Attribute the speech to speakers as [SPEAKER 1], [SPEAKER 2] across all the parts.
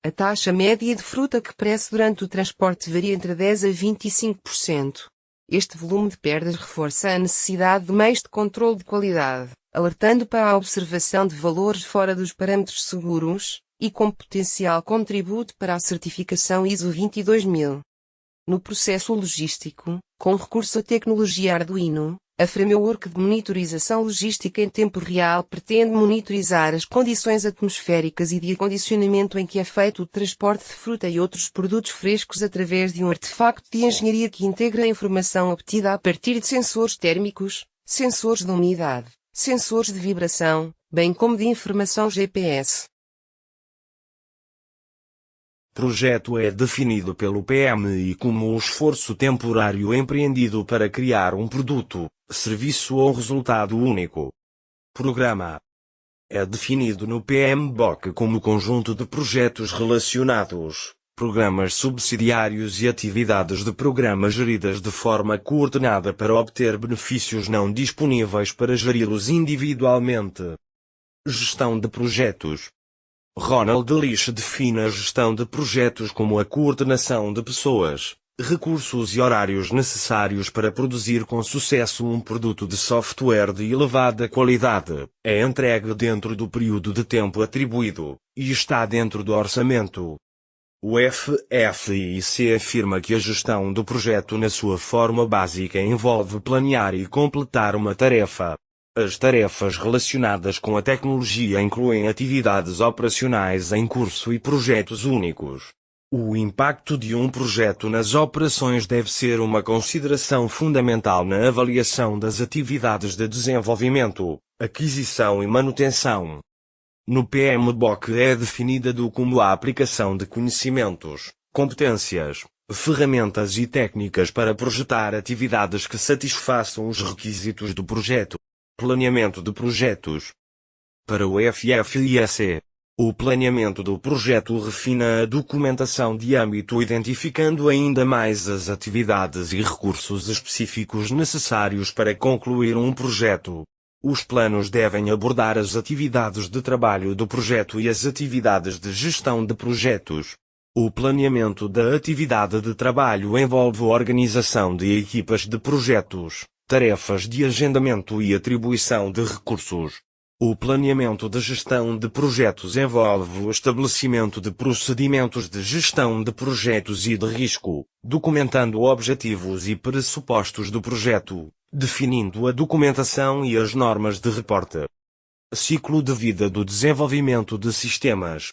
[SPEAKER 1] A taxa média de fruta que perece durante o transporte varia entre 10 a 25%. Este volume de perdas reforça a necessidade de meios de controle de qualidade, alertando para a observação de valores fora dos parâmetros seguros, e com potencial contributo para a certificação ISO 22000. No processo logístico, com recurso à tecnologia Arduino, a framework de monitorização logística em tempo real pretende monitorizar as condições atmosféricas e de acondicionamento em que é feito o transporte de fruta e outros produtos frescos através de um artefacto de engenharia que integra a informação obtida a partir de sensores térmicos, sensores de umidade, sensores de vibração, bem como de informação GPS.
[SPEAKER 2] Projeto é definido pelo PMI como um esforço temporário empreendido para criar um produto, serviço ou resultado único. Programa é definido no PMBOK como conjunto de projetos relacionados, programas subsidiários e atividades de programa geridas de forma coordenada para obter benefícios não disponíveis para geri-los individualmente. Gestão de projetos. Ronald Leach define a gestão de projetos como a coordenação de pessoas, recursos e horários necessários para produzir com sucesso um produto de software de elevada qualidade, é entregue dentro do período de tempo atribuído, e está dentro do orçamento. O FFIC afirma que a gestão do projeto na sua forma básica envolve planear e completar uma tarefa. As tarefas relacionadas com a tecnologia incluem atividades operacionais em curso e projetos únicos. O impacto de um projeto nas operações deve ser uma consideração fundamental na avaliação das atividades de desenvolvimento, aquisição e manutenção. No PMBOK é definida como a aplicação de conhecimentos, competências, ferramentas e técnicas para projetar atividades que satisfaçam os requisitos do projeto. Planeamento de projetos. Para o FFIC, o planeamento do projeto refina a documentação de âmbito identificando ainda mais as atividades e recursos específicos necessários para concluir um projeto. Os planos devem abordar as atividades de trabalho do projeto e as atividades de gestão de projetos. O planeamento da atividade de trabalho envolve a organização de equipas de projetos, tarefas de agendamento e atribuição de recursos. O planeamento da gestão de projetos envolve o estabelecimento de procedimentos de gestão de projetos e de risco, documentando objetivos e pressupostos do projeto, definindo a documentação e as normas de reporte. Ciclo de vida do desenvolvimento de sistemas.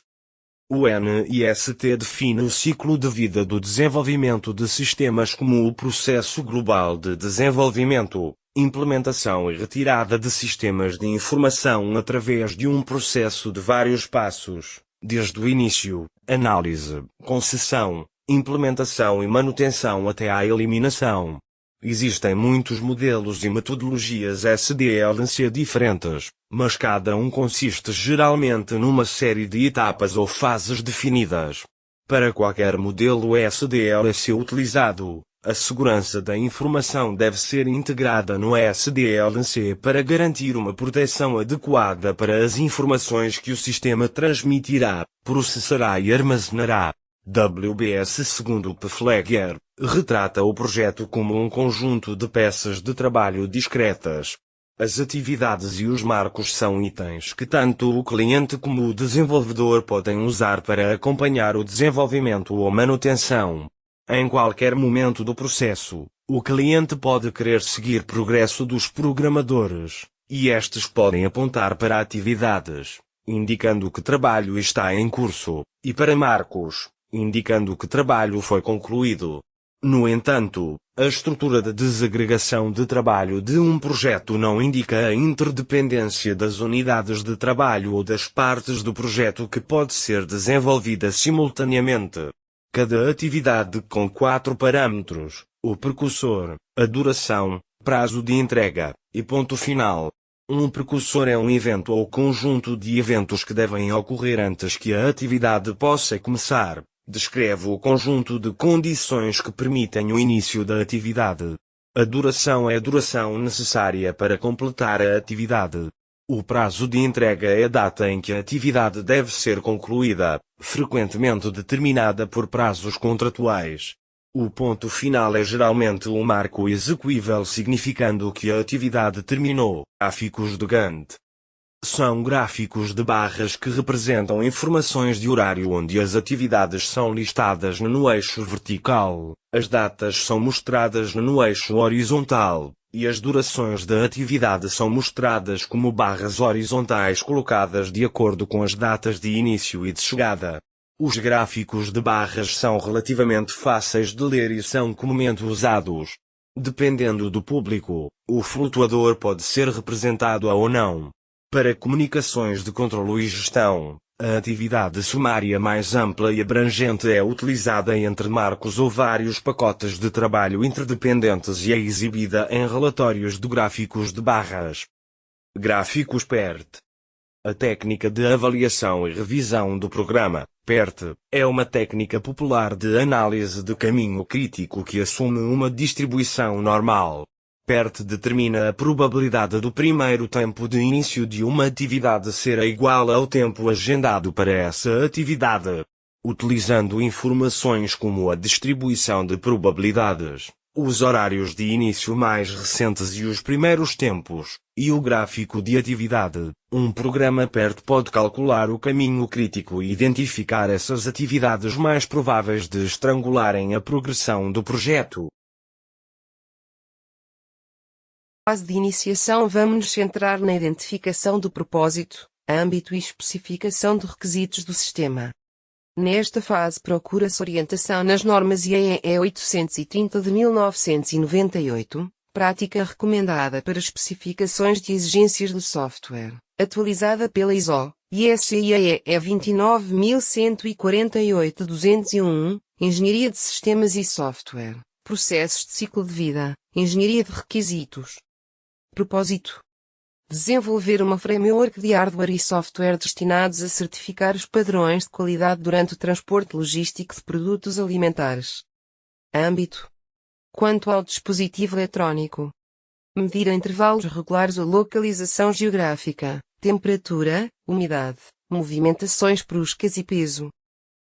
[SPEAKER 2] O NIST define o ciclo de vida do desenvolvimento de sistemas como o processo global de desenvolvimento, implementação e retirada de sistemas de informação através de um processo de vários passos, desde o início, análise, concessão, implementação e manutenção até à eliminação. Existem muitos modelos e metodologias SDLC diferentes, mas cada um consiste geralmente numa série de etapas ou fases definidas. Para qualquer modelo SDLC utilizado, a segurança da informação deve ser integrada no SDLC para garantir uma proteção adequada para as informações que o sistema transmitirá, processará e armazenará. WBS segundo Pflegger, retrata o projeto como um conjunto de peças de trabalho discretas. As atividades e os marcos são itens que tanto o cliente como o desenvolvedor podem usar para acompanhar o desenvolvimento ou manutenção. Em qualquer momento do processo, o cliente pode querer seguir progresso dos programadores, e estes podem apontar para atividades, indicando que trabalho está em curso, e para marcos, indicando que trabalho foi concluído. No entanto, a estrutura de desagregação de trabalho de um projeto não indica a interdependência das unidades de trabalho ou das partes do projeto que pode ser desenvolvida simultaneamente. Cada atividade com 4 parâmetros, o precursor, a duração, prazo de entrega, e ponto final. Um precursor é um evento ou conjunto de eventos que devem ocorrer antes que a atividade possa começar. Descreve o conjunto de condições que permitem o início da atividade. A duração é a duração necessária para completar a atividade. O prazo de entrega é a data em que a atividade deve ser concluída, frequentemente determinada por prazos contratuais. O ponto final é geralmente um marco execuível significando que a atividade terminou. Gráficos de Gantt são gráficos de barras que representam informações de horário onde as atividades são listadas no eixo vertical, as datas são mostradas no eixo horizontal, e as durações da atividade são mostradas como barras horizontais colocadas de acordo com as datas de início e de chegada. Os gráficos de barras são relativamente fáceis de ler e são comumente usados. Dependendo do público, o flutuador pode ser representado a ou não. Para comunicações de controlo e gestão, a atividade sumária mais ampla e abrangente é utilizada entre marcos ou vários pacotes de trabalho interdependentes e é exibida em relatórios de gráficos de barras. Gráficos PERT. A técnica de avaliação e revisão do programa, PERT, é uma técnica popular de análise de caminho crítico que assume uma distribuição normal. PERT determina a probabilidade do primeiro tempo de início de uma atividade ser igual ao tempo agendado para essa atividade. Utilizando informações como a distribuição de probabilidades, os horários de início mais recentes e os primeiros tempos, e o gráfico de atividade, um programa PERT pode calcular o caminho crítico e identificar essas atividades mais prováveis de estrangularem a progressão do projeto.
[SPEAKER 1] Fase de iniciação. Vamos nos centrar na identificação do propósito, âmbito e especificação de requisitos do sistema. Nesta fase procura-se orientação nas normas IEEE 830 de 1998, prática recomendada para especificações de exigências do software, atualizada pela ISO, IEEE 29148-201, Engenharia de Sistemas e Software, Processos de Ciclo de Vida, Engenharia de Requisitos. Propósito: desenvolver uma framework de hardware e software destinados a certificar os padrões de qualidade durante o transporte logístico de produtos alimentares. Âmbito: quanto ao dispositivo eletrónico, medir a intervalos regulares a localização geográfica, temperatura, umidade, movimentações bruscas e peso.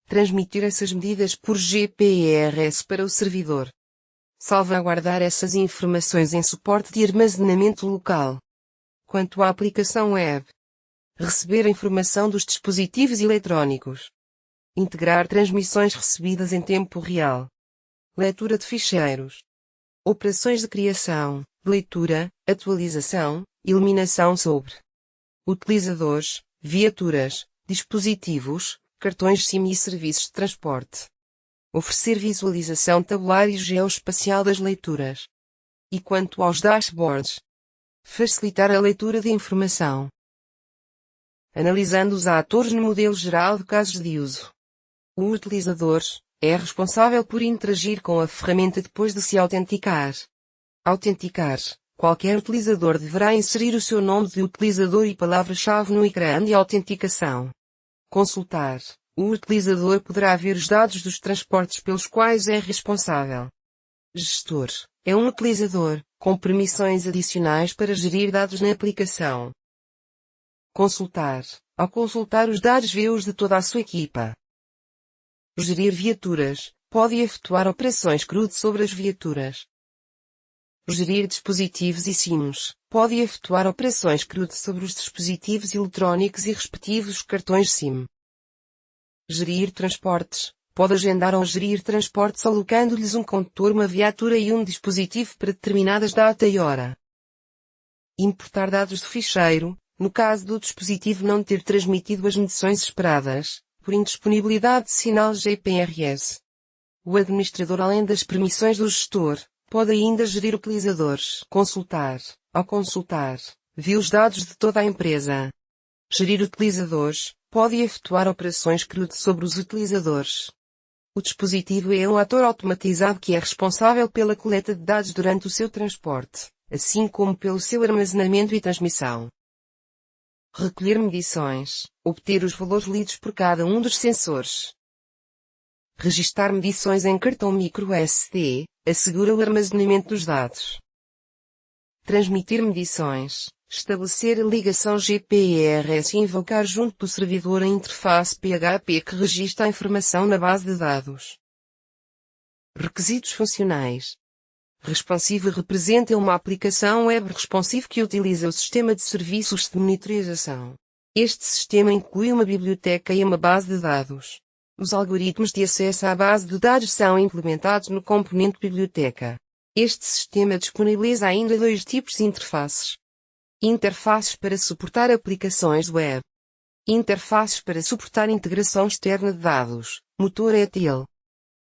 [SPEAKER 1] Transmitir essas medidas por GPRS para o servidor. Salvaguardar essas informações em suporte de armazenamento local. Quanto à aplicação web, receber a informação dos dispositivos eletrónicos. Integrar transmissões recebidas em tempo real. Leitura de ficheiros. Operações de criação, leitura, atualização, eliminação sobre utilizadores, viaturas, dispositivos, cartões SIM e serviços de transporte. Oferecer visualização tabular e geoespacial das leituras. E quanto aos dashboards, facilitar a leitura de informação. Analisando os atores no modelo geral de casos de uso. O utilizador é responsável por interagir com a ferramenta depois de se autenticar. Autenticar. Qualquer utilizador deverá inserir o seu nome de utilizador e palavra-chave no ecrã de autenticação. Consultar. O utilizador poderá ver os dados dos transportes pelos quais é responsável. Gestor. É um utilizador, com permissões adicionais para gerir dados na aplicação. Consultar. Ao consultar os dados vê-os de toda a sua equipa. Gerir viaturas. Pode efetuar operações CRUD sobre as viaturas. Gerir dispositivos e SIMs. Pode efetuar operações CRUD sobre os dispositivos eletrónicos e respectivos cartões SIM. Gerir transportes. Pode agendar ou gerir transportes alocando-lhes um condutor, uma viatura e um dispositivo para determinadas data e hora. Importar dados do ficheiro, no caso do dispositivo não ter transmitido as medições esperadas, por indisponibilidade de sinal GPRS. O administrador, além das permissões do gestor, pode ainda gerir utilizadores. Consultar. Ao consultar, vê os dados de toda a empresa. Gerir utilizadores. Pode efetuar operações CRUD sobre os utilizadores. O dispositivo é um ator automatizado que é responsável pela coleta de dados durante o seu transporte, assim como pelo seu armazenamento e transmissão. Recolher medições. Obter os valores lidos por cada um dos sensores. Registar medições em cartão microSD. Assegura o armazenamento dos dados. transmitir medições, estabelecer a ligação GPRS e invocar junto do servidor a interface PHP que registra a informação na base de dados. Requisitos funcionais. Responsive representa uma aplicação web responsive que utiliza o sistema de serviços de monitorização. Este sistema inclui uma biblioteca e uma base de dados. Os algoritmos de acesso à base de dados são implementados no componente biblioteca. Este sistema disponibiliza ainda dois tipos de interfaces. Interfaces para suportar aplicações web. Interfaces para suportar integração externa de dados, motor ETL.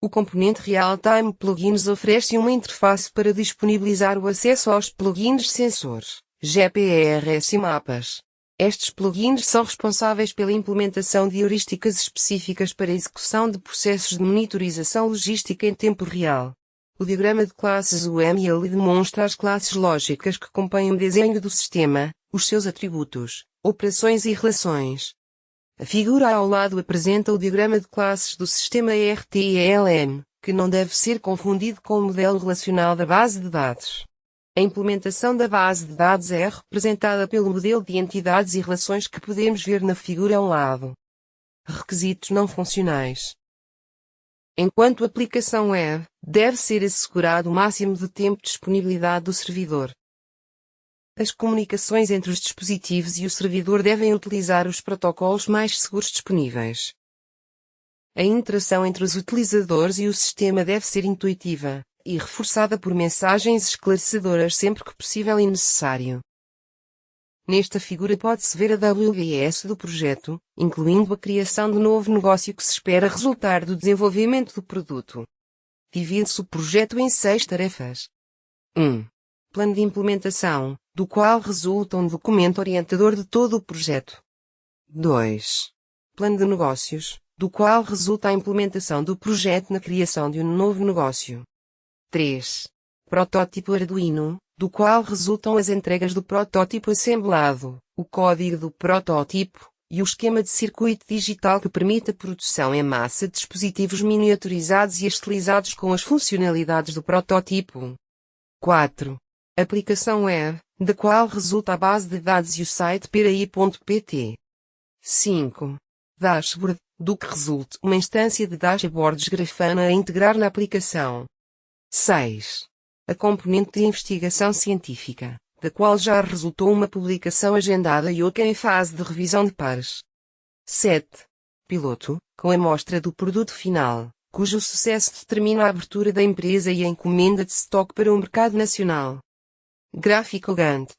[SPEAKER 1] O componente Real-Time Plugins oferece uma interface para disponibilizar o acesso aos plugins sensores, GPRS e mapas. Estes plugins são responsáveis pela implementação de heurísticas específicas para a execução de processos de monitorização logística em tempo real. O diagrama de classes UML demonstra as classes lógicas que compõem o desenho do sistema, os seus atributos, operações e relações. A figura ao lado apresenta o diagrama de classes do sistema RTLM, que não deve ser confundido com o modelo relacional da base de dados. A implementação da base de dados é representada pelo modelo de entidades e relações que podemos ver na figura ao lado. Requisitos não funcionais. Enquanto aplicação web, deve ser assegurado o máximo de tempo de disponibilidade do servidor. As comunicações entre os dispositivos e o servidor devem utilizar os protocolos mais seguros disponíveis. A interação entre os utilizadores e o sistema deve ser intuitiva e reforçada por mensagens esclarecedoras sempre que possível e necessário. Nesta figura pode-se ver a WBS do projeto, incluindo a criação de novo negócio que se espera resultar do desenvolvimento do produto. Divide-se o projeto em 6 tarefas. 1. Plano de implementação, do qual resulta um documento orientador de todo o projeto. 2. Plano de negócios, do qual resulta a implementação do projeto na criação de um novo negócio. 3. Protótipo Arduino, do qual resultam as entregas do protótipo assemblado, o código do protótipo, e o esquema de circuito digital que permite a produção em massa de dispositivos miniaturizados e estilizados com as funcionalidades do protótipo. 4. Aplicação web, da qual resulta a base de dados e o site piraí.pt. 5. Dashboard, do que resulta uma instância de dashboards Grafana a integrar na aplicação. 6. A componente de investigação científica, da qual já resultou uma publicação agendada e outra em fase de revisão de pares. 7. Piloto, com a amostra do produto final, cujo sucesso determina a abertura da empresa e a encomenda de estoque para o mercado nacional. Gráfico Gantt.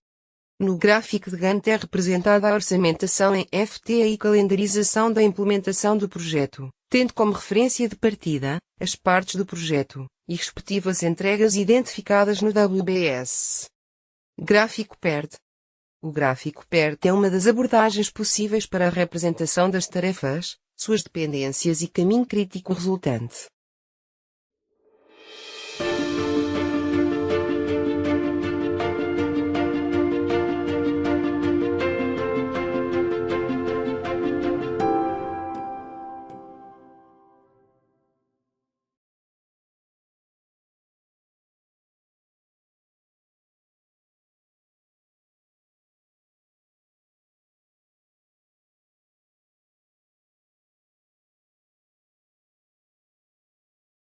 [SPEAKER 1] No gráfico de Gantt é representada a orçamentação em FT e calendarização da implementação do projeto, tendo como referência de partida as partes do projeto e respectivas entregas identificadas no WBS. Gráfico PERT. O gráfico PERT é uma das abordagens possíveis para a representação das tarefas, suas dependências e caminho crítico resultante.